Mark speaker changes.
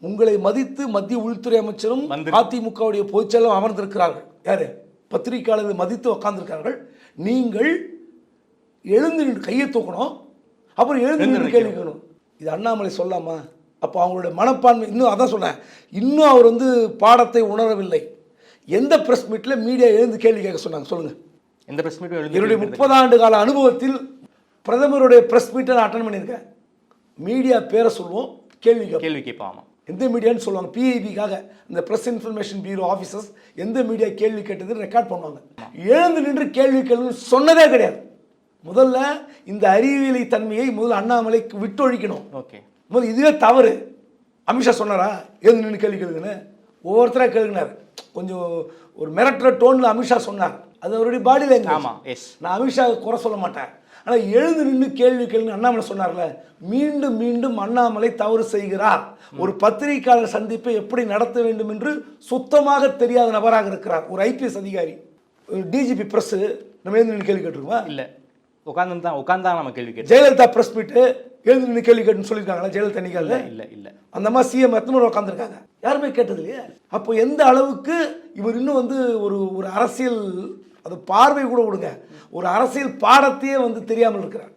Speaker 1: உங்களை மதித்து மத்திய உள்துறை அமைச்சரும் அதிமுகவுடைய பொதுச்செயலாளரும் அமர்ந்திருக்கிறார்கள். யாரு? பத்திரிகையாளர்கள் மதித்து உட்கார்ந்திருக்கிறார்கள். நீங்கள் எழுந்து நின்று கையை தூக்கணும், அப்புறம் எழுந்து நின்று கேள்வி கேட்கணும். இது அண்ணாமலை சொல்லாமா? அப்போ அவங்களுடைய மனப்பான்மை இன்னும் அதான் சொன்னேன், இன்னும் அவர் வந்து பாடத்தை உணரவில்லை. எந்த பிரஸ் மீட்டில் மீடியா எழுந்து கேள்வி கேட்க சொன்னாங்க சொல்லுங்க?
Speaker 2: எந்த பிரஸ் மீட்?
Speaker 1: என்னுடைய 30 ஆண்டு கால அனுபவத்தில் பிரதமருடைய பிரஸ் மீட்டை நான் அட்டன் பண்ணியிருக்கேன். மீடியா பேரை சொல்லுவோம், கேள்வி
Speaker 2: கேட்பாமா?
Speaker 1: எந்த மீடியான்னு சொல்லுவாங்க, பிஐபிக்காக இந்த பிரஸ் இன்ஃபர்மேஷன் பியூரோ ஆஃபீஸர்ஸ் எந்த மீடியா கேள்வி கேட்டது ரெக்கார்ட் பண்ணுவாங்க. எழுந்து நின்று கேள்வி சொன்னதே கிடையாது. முதல்ல இந்த அறிவியலை தன்மையை முதல்ல அண்ணாமலை விட்டொழிக்கணும்.
Speaker 2: ஓகே,
Speaker 1: முதல்ல இதுவே தவறு. அமித்ஷா சொன்னாரா எழுந்து நின்று கேள்வி கேளுங்கன்னு? ஒவ்வொருத்தராக கேளுங்கினார். கொஞ்சம் ஒரு மிரட்டுற டோனில் அமித்ஷா சொன்னார். அது அவருடைய பாடி லாங்குவேஜ். நான் அமித்ஷா குறை சொல்ல மாட்டேன். ஆனால் எழுந்து நின்று கேள்வி கேளுங்க அண்ணாமலை சொன்னார்ல, மீண்டும் மீண்டும் அண்ணாமலை தவறு செய்கிறார். ஒரு பத்திரிகையாளர் சந்திப்பை எப்படி நடத்த வேண்டும் என்று சுத்தமாக தெரியாத நபராக இருக்கிறார். ஒரு ஐபிஎஸ் அதிகாரி, டிஜிபி பிரஸ் நம்ம எழுந்து நின்று கேள்வி கேட்டுருக்கோமா?
Speaker 2: இல்லை, உட்கார்ந்தா நம்ம கேள்வி கேட்டு.
Speaker 1: ஜெயலலிதா பிரஸ் மீட்டு எழுந்து நின்று கேள்வி கேட்டுன்னு சொல்லியிருக்காங்களா? ஜெயலலிதா நிக்கால
Speaker 2: இல்லை
Speaker 1: அந்த மாதிரி சிஎம் எத்தனை முறை உட்காந்துருக்காங்க? யாருமே கேட்டது இல்லையா? அப்போ எந்த அளவுக்கு இவர் இன்னும் வந்து ஒரு அரசியல், அது பார்வை கூட விடுங்க, ஒரு அரசியல் பாடத்தையே வந்து தெரியாமல் இருக்கிறார்.